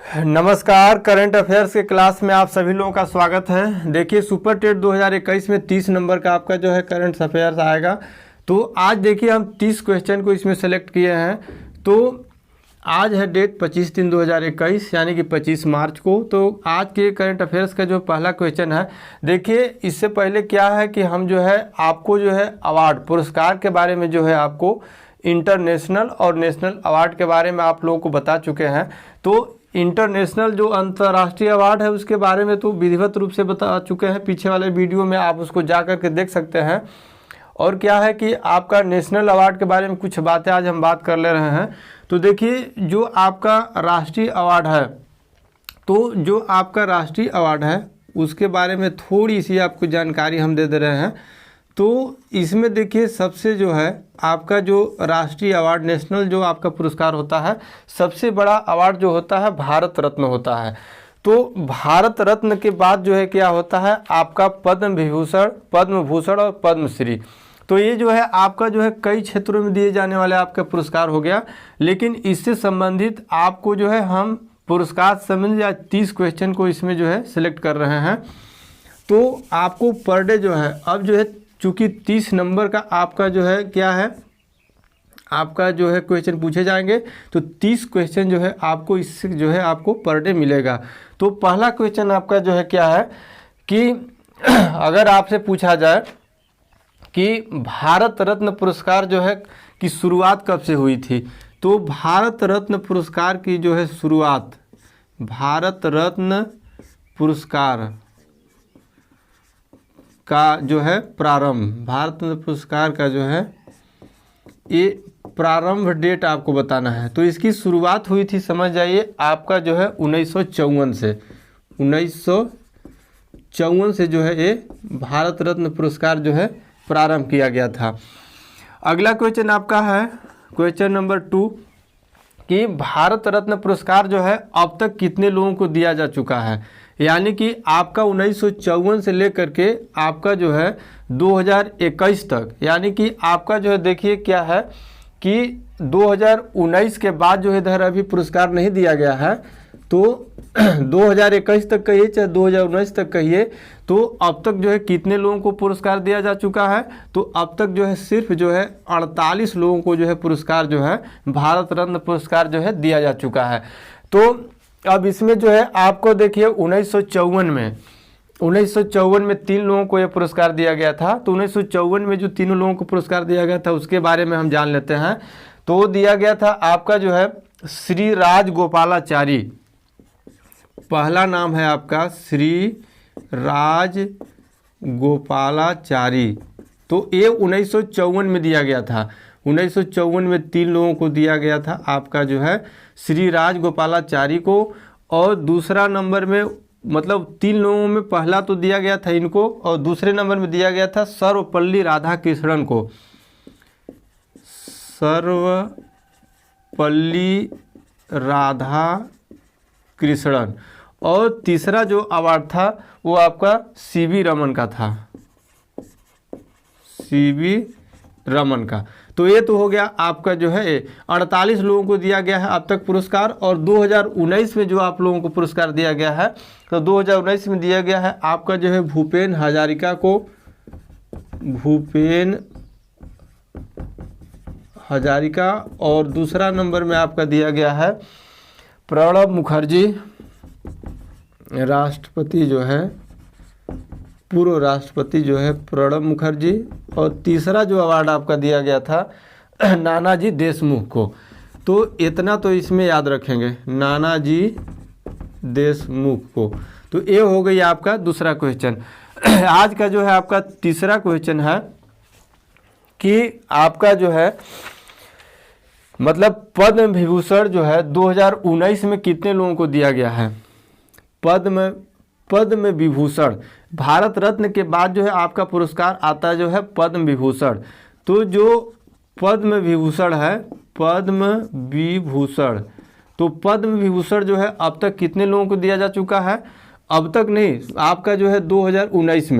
नमस्कार। Current affairs के class में आप सभी लोगों का स्वागत है। देखिए सुपर टेट 2021 में 30 नंबर का आपका जो है करंट अफेयर्स आएगा। तो आज देखिए हम 30 क्वेश्चन को इसमें सेलेक्ट किए हैं। तो आज है डेट 25/3/2021 यानी कि 25 मार्च को। तो आज के करंट अफेयर्स का जो पहला क्वेश्चन है, देखिए इससे पहले क्या है कि हम जो है आपको जो है अवार्ड पुरस्कार के बारे में जो है आपको इंटरनेशनल और नेशनल अवार्ड के बारे में आप लोगों को बता चुके हैं। तो इंटरनेशनल जो अंतर्राष्ट्रीय अवार्ड है उसके बारे में तो विधिवत रूप से बता चुके हैं, पीछे वाले वीडियो में आप उसको जा कर के देख सकते हैं। और क्या है कि आपका नेशनल अवार्ड के बारे में कुछ बातें आज हम बात कर ले रहे हैं। तो देखिए जो आपका राष्ट्रीय अवार्ड है, तो जो आपका राष्ट्रीय अवार्ड है उसके बारे में थोड़ी सी आपको जानकारी हम दे रहे हैं। तो इसमें देखिए सबसे जो है आपका जो राष्ट्रीय अवार्ड नेशनल जो आपका पुरस्कार होता है, सबसे बड़ा अवार्ड जो होता है भारत रत्न होता है। तो भारत रत्न के बाद जो है क्या होता है आपका पद्म विभूषण, पद्म भूषण और पद्मश्री। तो ये जो है आपका जो है कई क्षेत्रों में दिए जाने वाले आपका पुरस्कार हो गया। लेकिन इससे संबंधित आपको जो है हम पुरस्कार संबंधित या 30 क्वेश्चन को इसमें जो है सिलेक्ट कर रहे हैं। तो आपको पर डे जो है अब जो है चूँकि 30 नंबर का आपका जो है क्या है आपका जो है क्वेश्चन पूछे जाएंगे। तो 30 क्वेश्चन जो है आपको इससे जो है आपको पर डे मिलेगा। तो पहला क्वेश्चन आपका जो है क्या है कि अगर आपसे पूछा जाए कि भारत रत्न पुरस्कार जो है की शुरुआत कब से हुई थी, तो भारत रत्न पुरस्कार की जो है शुरुआत, भारत रत्न पुरस्कार का जो है प्रारंभ, भारत रत्न पुरस्कार का जो है ये प्रारंभ डेट आपको बताना है। तो इसकी शुरुआत हुई थी, समझ जाइए, आपका जो है 1954 से 1954 से जो है ये भारत रत्न पुरस्कार जो है प्रारंभ किया गया था। अगला क्वेश्चन आपका है क्वेश्चन नंबर 2 कि भारत रत्न पुरस्कार जो है अब तक कितने लोगों को दिया जा चुका है। यानी कि आपका 1954 से लेकर के आपका जो है 2021 तक, यानी कि आपका जो है देखिए क्या है कि 2019 के बाद जो है इधर अभी पुरस्कार नहीं दिया गया है। तो 2021 तक कहिए चाहे 2019 तक कहिए, तो अब तक जो है कितने लोगों को पुरस्कार दिया जा चुका है, तो अब तक जो है सिर्फ जो है 48 लोगों को जो है पुरस्कार जो है भारत रत्न पुरस्कार जो है दिया जा चुका है। तो अब इसमें जो है आपको देखिए 1954 में 3 लोगों को यह पुरस्कार दिया गया था। तो 1954 में जो 3 लोगों को पुरस्कार दिया गया था उसके बारे में हम जान लेते हैं। तो दिया गया था आपका जो है श्री राजगोपालाचारी, पहला नाम है आपका श्री राजगोपालाचारी। तो ये 1954 में दिया गया था, 1954 में 3 लोगों को दिया गया था आपका जो है श्री राजगोपालाचारी को। और दूसरा नंबर में मतलब 3 लोगों में पहला तो दिया गया था इनको, और दूसरे नंबर में दिया गया था सर्वपल्ली राधाकृष्णन को, सर्वपल्ली राधाकृष्णन। और तीसरा जो अवार्ड था वो आपका सीवी रमन का था, सीवी रमन का। तो ये तो हो गया आपका जो है 48 लोगों को दिया गया है अब तक पुरस्कार। और 2019 में जो आप लोगों को पुरस्कार दिया गया है, तो 2019 में दिया गया है आपका जो है भूपेन हजारिका को, भूपेन हजारिका। और दूसरा नंबर में आपका दिया गया है प्रणब मुखर्जी, राष्ट्रपति जो है पूर्व राष्ट्रपति जो है प्रणब मुखर्जी। और तीसरा जो अवार्ड आपका दिया गया था नानाजी देशमुख को। तो इतना तो इसमें याद रखेंगे, नानाजी देशमुख को। तो ये हो गई आपका दूसरा क्वेश्चन। आज का जो है आपका तीसरा क्वेश्चन है कि आपका जो है मतलब पद्म विभूषण जो है 2019 में कितने लोगों को दिया गया है। पद्म विभूषण, भारत रत्न के बाद जो है आपका पुरस्कार आता है जो है पद्म विभूषण। तो जो पद्म विभूषण है, पद्म विभूषण, तो पद्म विभूषण जो है अब तक कितने लोगों को दिया जा चुका है, अब तक नहीं, आपका जो है 2019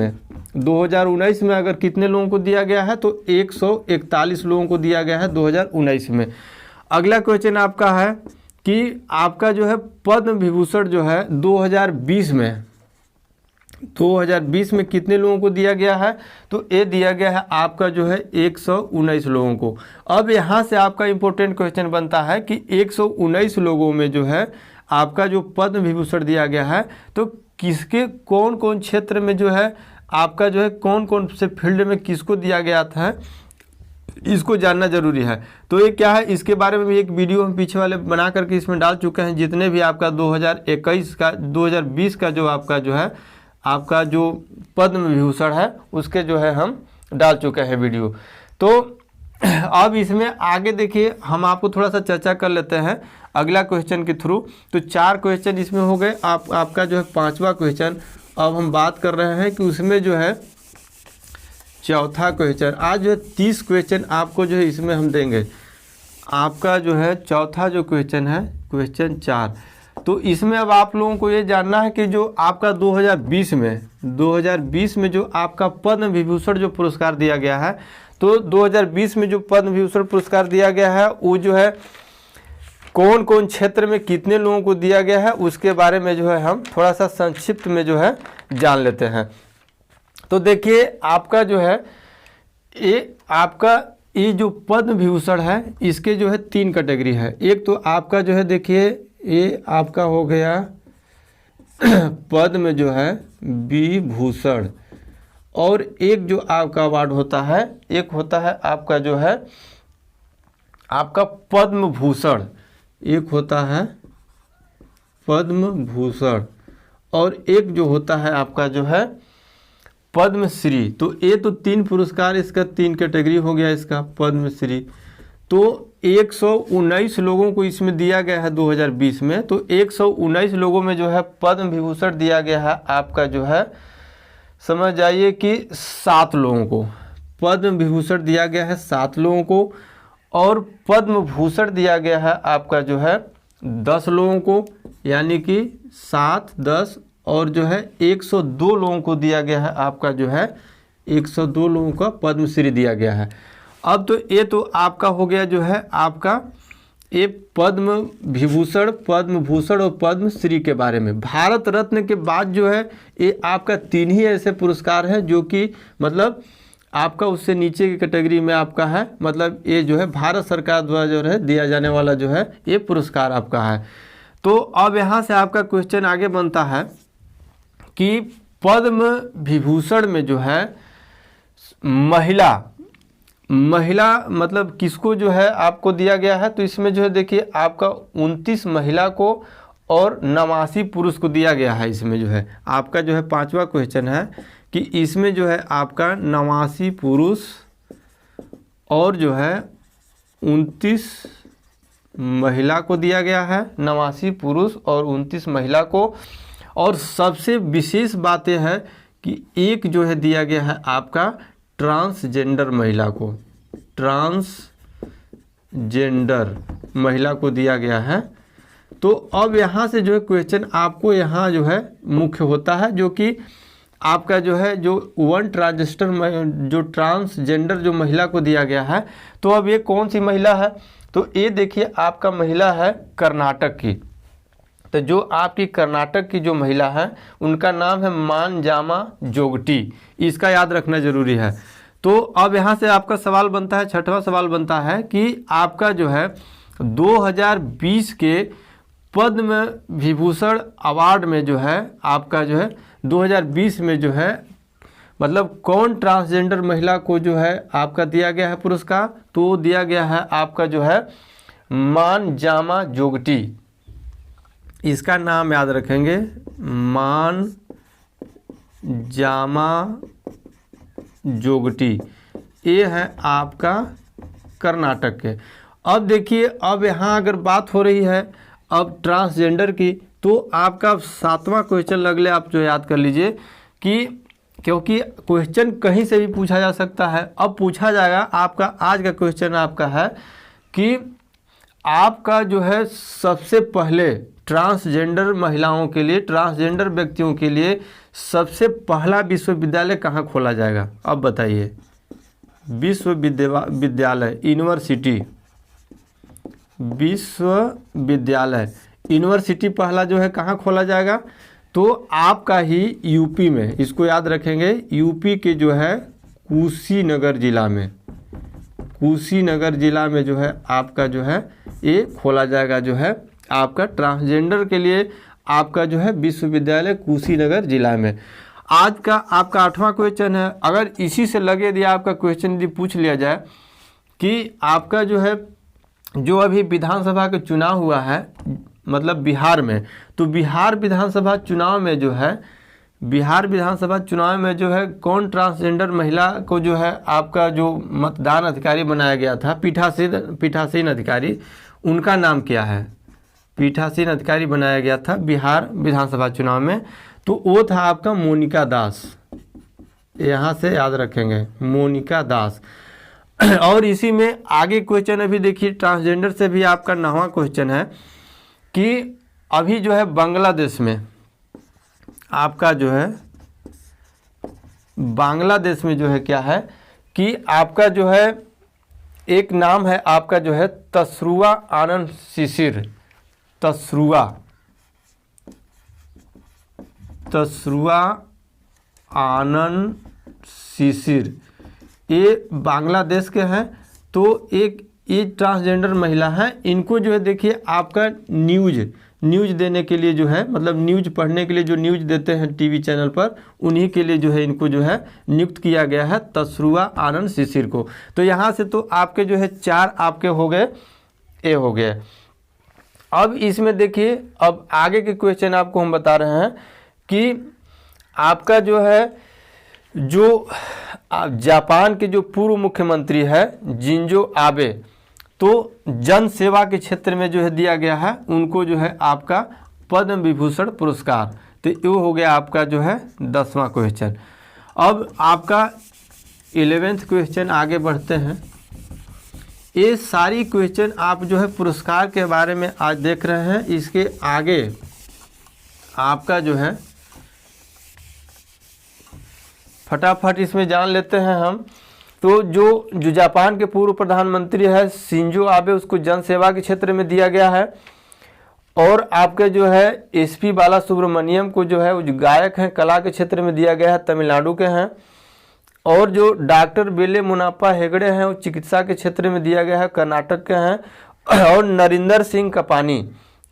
में अगर कितने लोगों को दिया गया है तो 141 लोगों को दिया गया है 2019 में। अगला क्वेश्चन आपका है कि आपका जो है पद्म विभूषण जो है 2020 में कितने लोगों को दिया गया है, तो ये दिया गया है आपका जो है 119 लोगों को। अब यहाँ से आपका इम्पोर्टेंट क्वेश्चन बनता है कि 119 लोगों में जो है आपका जो पद्म विभूषण दिया गया है, तो किसके कौन कौन क्षेत्र में जो है आपका जो है कौन कौन से फील्ड में किसको दिया गया था, इसको जानना जरूरी है। तो ये क्या है, इसके बारे में भी एक वीडियो हम पीछे वाले बना करके इसमें डाल चुके हैं। जितने भी आपका 2021 का 2020 का जो आपका जो है आपका जो पद्म विभूषण है उसके जो है हम डाल चुके हैं वीडियो। तो अब इसमें आगे देखिए हम आपको थोड़ा सा चर्चा कर लेते हैं अगला क्वेश्चन के थ्रू। तो 4 क्वेश्चन इसमें हो गए। आपका जो है 5वां क्वेश्चन अब हम बात कर रहे हैं कि उसमें जो है चौथा क्वेश्चन। आज जो है 30 क्वेश्चन आपको जो है इसमें हम देंगे। आपका जो है चौथा जो क्वेश्चन है क्वेश्चन 4। तो इसमें अब आप लोगों को ये जानना है कि जो आपका 2020 में जो आपका पद्म विभूषण जो पुरस्कार दिया गया है, तो 2020 में जो पद्म विभूषण पुरस्कार दिया गया है वो जो है कौन कौन क्षेत्र में कितने लोगों को दिया गया है उसके बारे में जो है हम थोड़ा सा संक्षिप्त में जो है जान लेते हैं। तो देखिए आपका जो है ये जो पद्म विभूषण है इसके जो है 3 कैटेगरी है। एक तो आपका जो है देखिए ये आपका हो गया पद्म जो है विभूषण, और एक जो आपका अवार्ड होता है एक होता है आपका जो है आपका पद्म भूषण, एक होता है पद्म भूषण, और एक जो होता है आपका जो है पद्मश्री। तो ये तो 3 पुरस्कार, इसका 3 कैटेगरी हो गया इसका पद्मश्री। तो 119 लोगों को इसमें दिया गया है 2020 में। तो 119 लोगों में जो है पद्म विभूषण दिया गया है आपका जो है समझ जाइए कि 7 लोगों को पद्म विभूषण दिया गया है 7 लोगों को, और पद्म भूषण दिया गया है आपका जो है 10 लोगों को, यानी कि 7, 10, और जो है 102 लोगों को दिया गया है आपका जो है 102 लोगों का पद्मश्री दिया गया है। अब तो ये तो आपका हो गया जो है आपका ये पद्म विभूषण, पद्म भूषण और पद्मश्री के बारे में। भारत रत्न के बाद जो है ये आपका 3 ही ऐसे पुरस्कार हैं जो कि मतलब आपका उससे नीचे की कैटेगरी में आपका है, मतलब ये जो है भारत सरकार द्वारा जो है दिया जाने वाला जो है ये पुरस्कार आपका है। तो अब यहाँ से आपका क्वेश्चन आगे बनता है कि पद्म विभूषण में जो है महिला मतलब किसको जो है आपको दिया गया है, तो इसमें जो है देखिए आपका 29 महिला को और 89 पुरुष को दिया गया है। इसमें जो है आपका जो है 5वां क्वेश्चन है कि इसमें जो है आपका 89 पुरुष और जो है 29 महिला को दिया गया है, 89 पुरुष और 29 महिला को। और सबसे विशेष बात यह है कि एक जो है दिया गया है आपका ट्रांसजेंडर महिला को, ट्रांसजेंडर महिला को दिया गया है। तो अब यहाँ से जो है क्वेश्चन आपको यहाँ जो है मुख्य होता है, जो कि आपका जो है जो ट्रांसजेंडर जो महिला को दिया गया है, तो अब ये कौन सी महिला है, तो ये देखिए आपका महिला है कर्नाटक की। तो जो आपकी कर्नाटक की जो महिला है उनका नाम है मानजामा जोगटी, इसका याद रखना जरूरी है। तो अब यहाँ से आपका सवाल बनता है, 6वां सवाल बनता है कि आपका जो है 2020 के पद्म विभूषण अवार्ड में जो है आपका जो है 2020 में जो है मतलब कौन ट्रांसजेंडर महिला को जो है आपका दिया गया है पुरस्कार, तो दिया गया है आपका जो है मानजामा जोगटी। इसका नाम याद रखेंगे, मानजामा जोगटी, ये है आपका कर्नाटक के। अब देखिए अब यहाँ अगर बात हो रही है अब ट्रांसजेंडर की, तो आपका 7वां क्वेश्चन अगले आप जो याद कर लीजिए कि क्योंकि क्वेश्चन कहीं से भी पूछा जा सकता है। अब पूछा जाएगा आपका आज का क्वेश्चन आपका है कि आपका जो है सबसे पहले ट्रांसजेंडर महिलाओं के लिए, ट्रांसजेंडर व्यक्तियों के लिए सबसे पहला विश्वविद्यालय कहाँ खोला जाएगा। अब बताइए, विश्वविद्यालय यूनिवर्सिटी विश्वविद्यालय, यूनिवर्सिटी पहला जो है कहाँ खोला जाएगा, तो आपका ही यूपी में, इसको याद रखेंगे, यूपी के जो है कुशीनगर जिला में, कुशीनगर जिला में जो है आपका जो है ये खोला जाएगा, जो है आपका ट्रांसजेंडर के लिए आपका जो है विश्वविद्यालय कुशीनगर जिला में। आज का आपका 8वां क्वेश्चन है। अगर इसी से लगे यदि आपका क्वेश्चन यदि पूछ लिया जाए कि आपका जो है जो अभी विधानसभा का चुनाव हुआ है, मतलब बिहार में, तो बिहार विधानसभा चुनाव में जो है, बिहार विधानसभा चुनाव में जो है कौन ट्रांसजेंडर महिला को जो है आपका जो मतदान अधिकारी बनाया गया था, पीठासीन अधिकारी, उनका नाम क्या है? पीठासीन अधिकारी बनाया गया था बिहार विधानसभा चुनाव में, तो वो था आपका मोनिका दास। यहाँ से याद रखेंगे, मोनिका दास। और इसी में आगे क्वेश्चन अभी देखिए, ट्रांसजेंडर से भी आपका 9वां क्वेश्चन है कि अभी जो है बांग्लादेश में आपका जो है, बांग्लादेश में जो है क्या है कि आपका जो है एक नाम है आपका जो है तसरुआ आनंद शिशिर, तसरुआ आनंद शिशिर, ये बांग्लादेश के हैं। तो एक ये ट्रांसजेंडर महिला है, इनको जो है देखिए आपका न्यूज़ देने के लिए जो है, मतलब न्यूज़ पढ़ने के लिए जो न्यूज़ देते हैं टीवी चैनल पर, उन्हीं के लिए जो है इनको जो है नियुक्त किया गया है, तसरुआ आनंद शिशिर को। तो यहाँ से तो आपके जो है 4 आपके हो गए, ए हो गए। अब इसमें देखिए, अब आगे के क्वेश्चन आपको हम बता रहे हैं कि आपका जो है जो जापान के जो पूर्व मुख्यमंत्री है जिंजो आबे, तो जन सेवा के क्षेत्र में जो है दिया गया है उनको जो है आपका पद्म विभूषण पुरस्कार। तो ये हो गया आपका जो है 10वां क्वेश्चन। अब आपका 11वां क्वेश्चन आगे बढ़ते हैं। ये सारी क्वेश्चन आप जो है पुरस्कार के बारे में आज देख रहे हैं। इसके आगे आपका जो है फटाफट इसमें जान लेते हैं हम। तो जो जापान के पूर्व प्रधानमंत्री है शिंजो आबे, उसको जन सेवा के क्षेत्र में दिया गया है। और आपके जो है एसपी बाला सुब्रमण्यम को जो है वो जो गायक हैं, कला के क्षेत्र में दिया गया है, तमिलनाडु के हैं। और जो डॉक्टर बेले मुनापा हेगड़े हैं वो चिकित्सा के क्षेत्र में दिया गया है, कर्नाटक के हैं। और नरिंदर सिंह कपानी,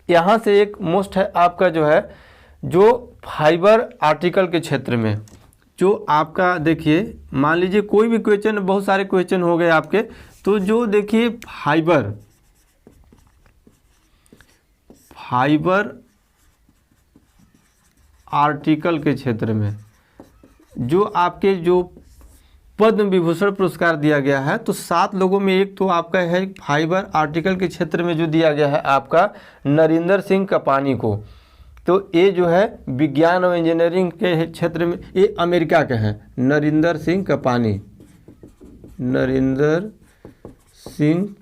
यहाँ से एक मोस्ट है आपका जो है जो फाइबर आर्टिकल के क्षेत्र में, जो आपका देखिए मान लीजिए कोई भी क्वेश्चन, बहुत सारे क्वेश्चन हो गए आपके, तो जो देखिए फाइबर आर्टिकल के क्षेत्र में जो आपके जो पद्म विभूषण पुरस्कार दिया गया है, तो 7 लोगों में एक तो आपका है फाइबर आर्टिकल के क्षेत्र में जो दिया गया है आपका नरिंदर सिंह कपानी को। तो ये जो है विज्ञान और इंजीनियरिंग के क्षेत्र में, ये अमेरिका के हैं, नरिंदर सिंह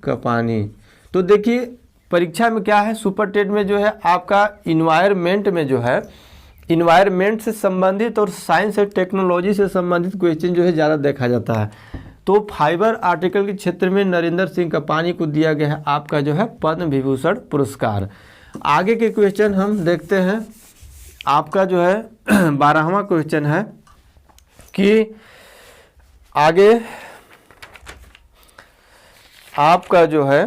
कपानी। तो देखिए परीक्षा में क्या है, सुपर टेट में जो है आपका इन्वायरमेंट में जो है, इन्वायरमेंट से संबंधित और साइंस और टेक्नोलॉजी से संबंधित क्वेश्चन जो है ज़्यादा देखा जाता है। तो फाइबर आर्टिकल के क्षेत्र में नरिंदर सिंह कपानी को दिया गया है आपका जो है पद्म विभूषण पुरस्कार। आगे के क्वेश्चन हम देखते हैं। आपका जो है 12वां क्वेश्चन है कि आगे आपका जो है,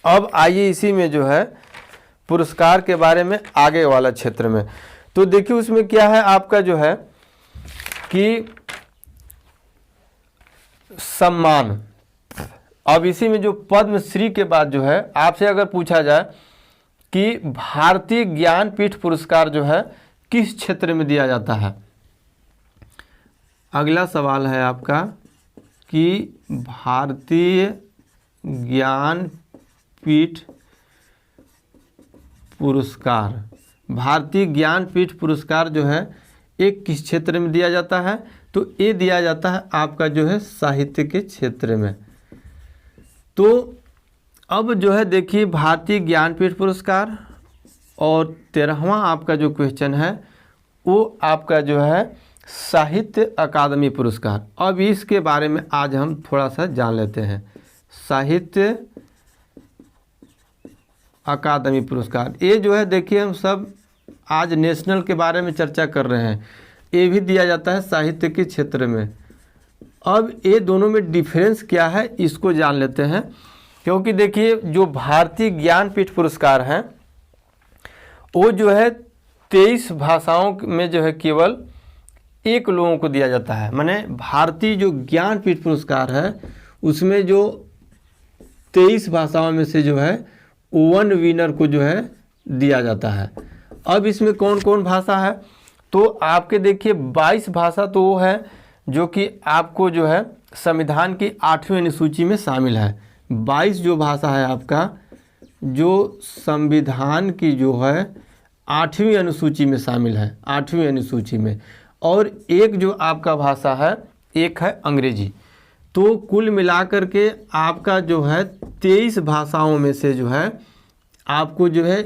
अब आइए इसी में जो है पुरस्कार के बारे में आगे वाला क्षेत्र में। तो देखिए उसमें क्या है आपका जो है कि सम्मान। अब इसी में जो पद्मश्री के बाद जो है आपसे अगर पूछा जाए कि भारतीय ज्ञानपीठ पुरस्कार जो है किस क्षेत्र में दिया जाता है, अगला सवाल है आपका कि भारतीय ज्ञानपीठ पुरस्कार, भारतीय ज्ञानपीठ पुरस्कार जो है एक किस क्षेत्र में दिया जाता है, तो ये दिया जाता है आपका जो है साहित्य के क्षेत्र में। तो अब जो है देखिए भारतीय ज्ञानपीठ पुरस्कार और 13वां आपका जो क्वेश्चन है वो आपका जो है साहित्य अकादमी पुरस्कार। अब इसके बारे में आज हम थोड़ा सा जान लेते हैं। साहित्य अकादमी पुरस्कार। ये जो है देखिए हम सब आज नेशनल के बारे में चर्चा कर रहे हैं, ये भी दिया जाता है साहित्य के क्षेत्र में। अब ये दोनों में डिफरेंस क्या है इसको जान लेते हैं, क्योंकि देखिए जो भारतीय ज्ञानपीठ पुरस्कार हैं वो जो है 23 भाषाओं में जो है केवल एक लोगों को दिया जाता है। माने भारतीय जो ज्ञानपीठ पुरस्कार है उसमें जो 23 भाषाओं में से जो है 1 विनर को जो है दिया जाता है। अब इसमें कौन कौन भाषा है, तो आपके देखिए 22 भाषा तो वो है जो कि आपको जो है संविधान की 8वीं अनुसूची में शामिल है। 22 जो भाषा है आपका जो संविधान की जो है 8वीं अनुसूची में शामिल है, 8वीं अनुसूची में। और एक जो आपका भाषा है एक है अंग्रेजी। तो कुल मिलाकर के आपका जो है 23 भाषाओं में से जो है आपको जो है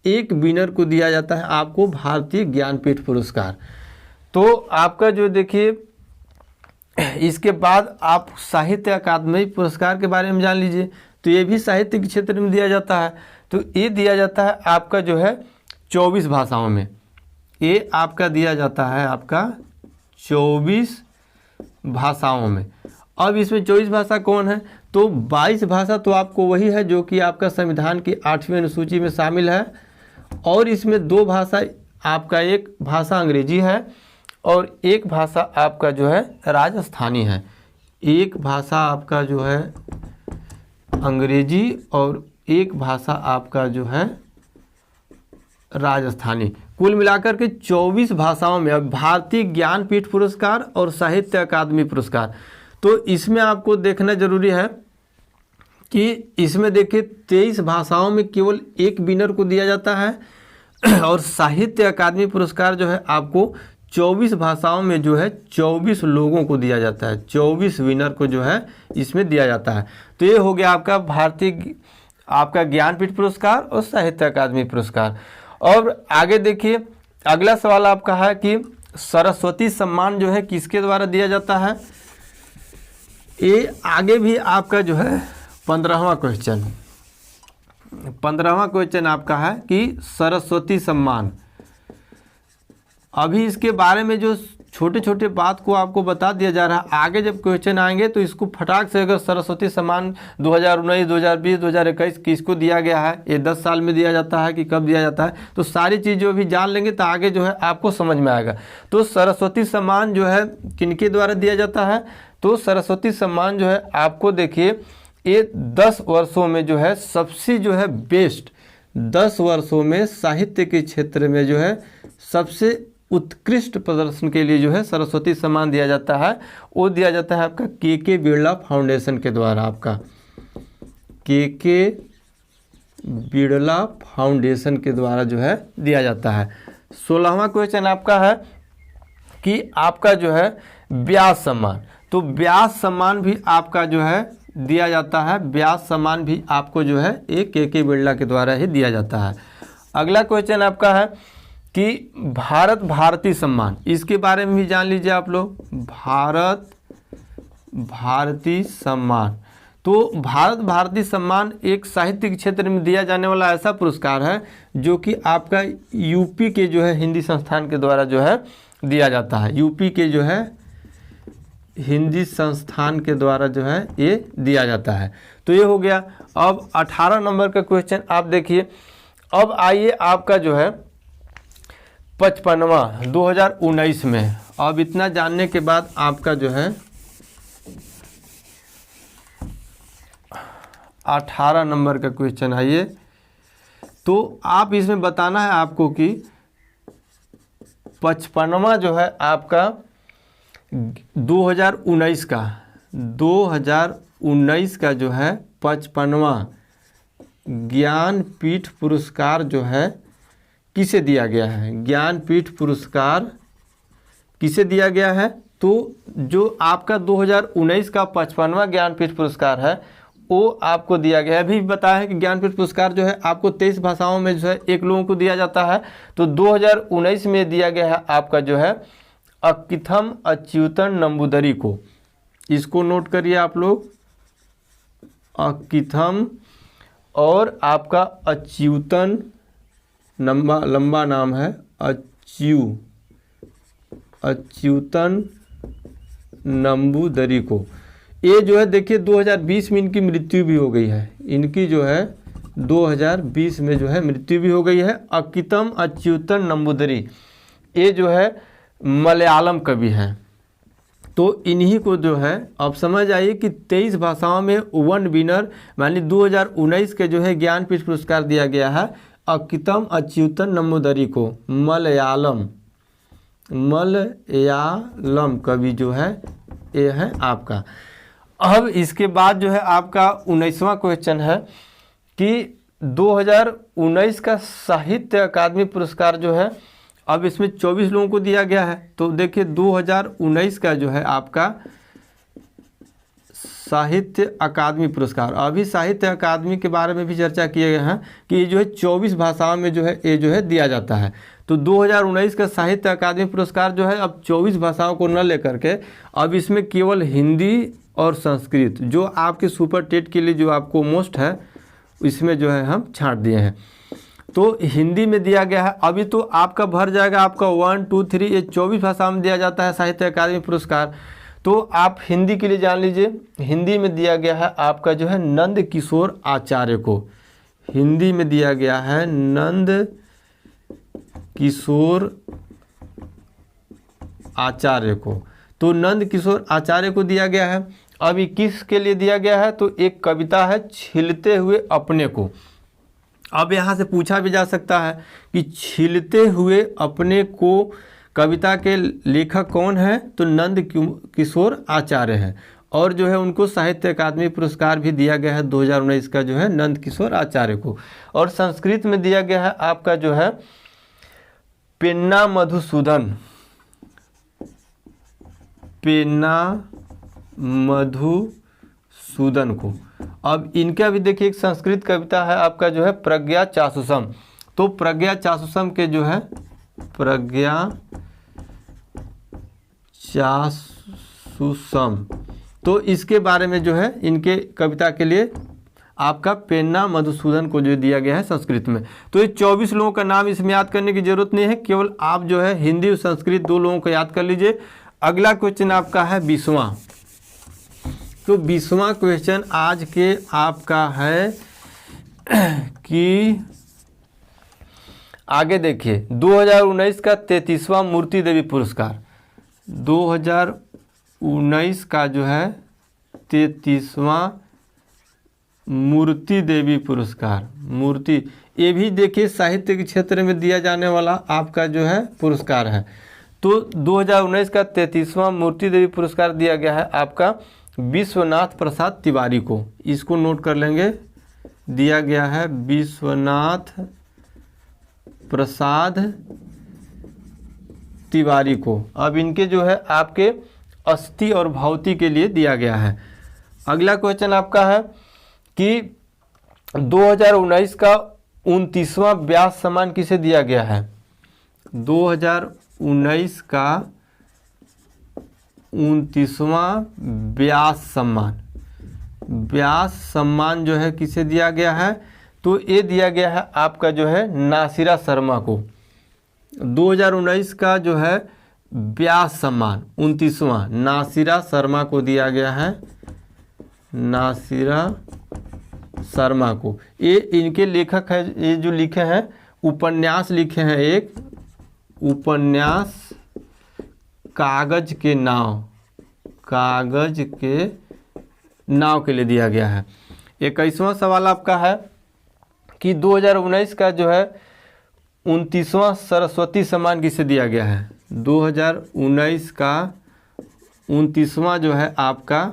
एक विनर को दिया जाता है आपको भारतीय ज्ञानपीठ पुरस्कार। तो आपका जो देखिए इसके बाद आप साहित्य अकादमी पुरस्कार के बारे में जान लीजिए। तो ये भी साहित्य के क्षेत्र में दिया जाता है। तो ये दिया जाता है आपका जो है 24 भाषाओं में, ये आपका दिया जाता है आपका 24 भाषाओं में। अब इसमें 24 भाषा कौन है, तो 22 भाषा तो आपको वही है जो कि आपका संविधान की 8वीं अनुसूची में शामिल है। और इसमें 2 भाषा आपका, एक भाषा अंग्रेजी है और एक भाषा आपका जो है राजस्थानी है। एक भाषा आपका जो है अंग्रेजी और एक भाषा आपका जो है राजस्थानी। कुल मिलाकर के 24 भाषाओं में अब भारतीय ज्ञानपीठ पुरस्कार और साहित्य अकादमी पुरस्कार। तो इसमें आपको देखना जरूरी है कि इसमें देखिए 23 भाषाओं में केवल एक विनर को दिया जाता है और साहित्य अकादमी पुरस्कार जो है आपको 24 भाषाओं में जो है 24 लोगों को दिया जाता है, 24 विनर को जो है इसमें दिया जाता है। तो ये हो गया आपका भारतीय आपका ज्ञानपीठ पुरस्कार और साहित्य अकादमी पुरस्कार। और आगे देखिए अगला सवाल आपका है कि सरस्वती सम्मान जो है किसके द्वारा दिया जाता है। ये आगे भी आपका जो है 15वां क्वेश्चन आपका है कि सरस्वती सम्मान। अभी इसके बारे में जो छोटे छोटे बात को आपको बता दिया जा रहा है, आगे जब क्वेश्चन आएंगे तो इसको फटाक से, अगर सरस्वती सम्मान 2019, 2020, 2021 किसको दिया गया है, ये 10 साल में दिया जाता है कि कब दिया जाता है, तो सारी चीज़ भी जान लेंगे तो आगे जो है आपको समझ में आएगा। तो सरस्वती सम्मान जो है किनके द्वारा दिया जाता है, तो सरस्वती सम्मान जो है आपको देखिए ये 10 वर्षों में जो है सबसे जो है बेस्ट, 10 वर्षों में साहित्य के क्षेत्र में जो है सबसे उत्कृष्ट प्रदर्शन के लिए जो है सरस्वती सम्मान दिया जाता है। वो दिया जाता है आपका के बिरला फाउंडेशन के द्वारा, आपका के बिरला फाउंडेशन के द्वारा जो है दिया जाता है। 16वां क्वेश्चन आपका है कि आपका जो है व्यास सम्मान। तो व्यास सम्मान भी आपका जो है दिया जाता है, व्यास सम्मान भी आपको जो है एक के बिरला के द्वारा ही दिया जाता है। अगला क्वेश्चन आपका है कि भारत भारती सम्मान, इसके बारे में भी जान लीजिए आप लोग। भारत भारती सम्मान, तो भारत भारती सम्मान एक साहित्य के क्षेत्र में दिया जाने वाला ऐसा पुरस्कार है जो कि आपका यूपी के जो है हिंदी संस्थान के द्वारा जो है दिया जाता है। यूपी के जो है हिंदी संस्थान के द्वारा जो है ये दिया जाता है। तो ये हो गया। अब 18 नंबर का क्वेश्चन आप देखिए। अब आइए आपका जो है 55वां 2019 में। अब इतना जानने के बाद आपका जो है 18 नंबर का क्वेश्चन आइए। तो आप इसमें बताना है आपको कि 55वां जो है आपका 2019 का जो है 55वां ज्ञानपीठ पुरस्कार जो है किसे दिया गया है। ज्ञानपीठ पुरस्कार किसे दिया गया है, तो जो आपका 2019 का 55वां ज्ञानपीठ पुरस्कार है वो आपको दिया गया है। अभी बताया है कि ज्ञानपीठ पुरस्कार जो है आपको 23 भाषाओं में जो है एक लोगों को दिया जाता है। तो 2019 में दिया गया है आपका जो है अक्किथम अच्युतन नंबूदरी को। इसको नोट करिए आप लोग, अकिथम और आपका अच्युतन, लंबा नाम है, अच्युतन नंबूदरी को। ये जो है देखिए 2020 में इनकी मृत्यु भी हो गई है, इनकी जो है 2020 में जो है मृत्यु भी हो गई है। अकिथम अच्युतन नंबूदरी, ये जो है मलयालम कवि हैं। तो इन्हीं को जो है अब समझ आइए कि 23 भाषाओं में वन विनर मान ली 2019 के जो है ज्ञानपीठ पुरस्कार दिया गया है अकिथम अच्युतन नंबूदरी को। मलयालम कवि जो है ये है आपका। अब इसके बाद जो है आपका 19वां क्वेश्चन है कि 2019 का साहित्य अकादमी पुरस्कार जो है अब इसमें 24 लोगों को दिया गया है। तो देखिए 2019 का जो है आपका साहित्य अकादमी पुरस्कार, अभी साहित्य अकादमी के बारे में भी चर्चा किए गए हैं कि ये जो है 24 भाषाओं में जो है ये जो है दिया जाता है। तो 2019 का साहित्य अकादमी पुरस्कार जो है अब 24 भाषाओं को न लेकर के अब इसमें केवल हिंदी और संस्कृत जो आपके सुपर टेट के लिए जो आपको मोस्ट है इसमें जो है हम छांट दिए हैं। तो हिंदी में दिया गया है, अभी तो आपका भर जाएगा, आपका 1 2 3 ये 24 भाषा में दिया जाता है साहित्य अकादमी पुरस्कार। तो आप हिंदी के लिए जान लीजिए, हिंदी में दिया गया है आपका जो है नंद किशोर आचार्य को, हिंदी में दिया गया है नंद किशोर आचार्य को। तो नंद किशोर आचार्य को दिया गया है। अभी किसके लिए दिया गया है, तो एक कविता है छिलते हुए अपने को। अब यहाँ से पूछा भी जा सकता है कि छिलते हुए अपने को कविता के लेखक कौन है, तो नंद किशोर आचार्य हैं और जो है उनको साहित्य अकादमी पुरस्कार भी दिया गया है 2019 का जो है नंद किशोर आचार्य को। और संस्कृत में दिया गया है आपका जो है पेन्ना मधुसूदन को। अब इनका भी देखिए एक संस्कृत कविता है आपका जो है प्रज्ञा चासुसम। तो प्रज्ञा चासुसम के जो है प्रज्ञा चासुसम, तो इसके बारे में जो है इनके कविता के लिए आपका पेन्ना मधुसूदन को जो दिया गया है संस्कृत में। तो ये 24 लोगों का नाम इसमें याद करने की जरूरत नहीं है, केवल आप जो है हिंदी और संस्कृत 2 लोगों को याद कर लीजिए। अगला क्वेश्चन आपका है 20वां। तो 20वां क्वेश्चन आज के आपका है कि आगे देखिए 2019 का 33वां मूर्ति देवी पुरस्कार, 2019 का जो है 33वां मूर्ति देवी पुरस्कार, मूर्ति, ये भी देखिए साहित्य के क्षेत्र में दिया जाने वाला आपका जो है पुरस्कार है। तो 2019 का 33वां मूर्ति देवी पुरस्कार दिया गया है आपका विश्वनाथ प्रसाद तिवारी को। इसको नोट कर लेंगे, दिया गया है विश्वनाथ प्रसाद तिवारी को। अब इनके जो है आपके अस्थि और भौति के लिए दिया गया है। अगला क्वेश्चन आपका है कि 2019 का 29वां व्यास सम्मान किसे दिया गया है। 2019 का 29वां व्यास सम्मान जो है किसे दिया गया है, तो ये दिया गया है आपका जो है नासिरा शर्मा को। 2019 का जो है व्यास सम्मान 29वां नासिरा शर्मा को दिया गया है, नासिरा शर्मा को। ये इनके लेखक है, ये जो लिखे हैं उपन्यास लिखे हैं, एक उपन्यास कागज के नाव के लिए दिया गया है। 21वां सवाल आपका है कि 2019 का जो है 29वां सरस्वती सम्मान किसे दिया गया है। 2019 का 29वां जो है आपका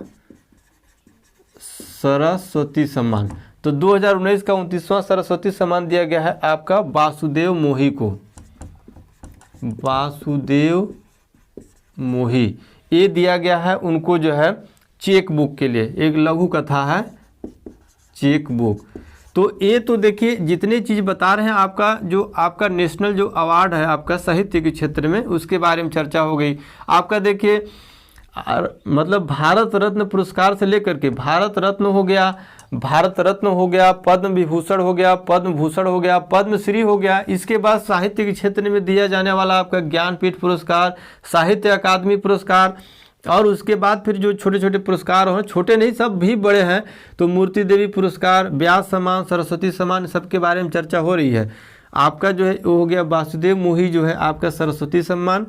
सरस्वती सम्मान, तो 2019 का 29वां सरस्वती सम्मान दिया गया है आपका वासुदेव मोही को। वासुदेव मोही, ये दिया गया है उनको जो है चेक बुक के लिए, एक लघु कथा है चेक बुक। तो ये तो देखिए जितने चीज़ बता रहे हैं आपका नेशनल जो अवार्ड है आपका साहित्य के क्षेत्र में, उसके बारे में चर्चा हो गई। आपका देखिए मतलब भारत रत्न पुरस्कार से लेकर के भारत रत्न हो गया, भारत रत्न हो गया, पद्म विभूषण हो गया, पद्म भूषण हो गया, पद्मश्री हो गया। इसके बाद साहित्य के क्षेत्र में दिया जाने वाला आपका ज्ञानपीठ पुरस्कार, साहित्य अकादमी पुरस्कार, और उसके बाद फिर जो छोटे छोटे पुरस्कार हैं, छोटे नहीं सब भी बड़े हैं, तो मूर्ति देवी पुरस्कार, व्यास सम्मान, सरस्वती सम्मान, सबके बारे में चर्चा हो रही है। आपका जो है वो हो गया वासुदेव मोही जो है आपका सरस्वती सम्मान,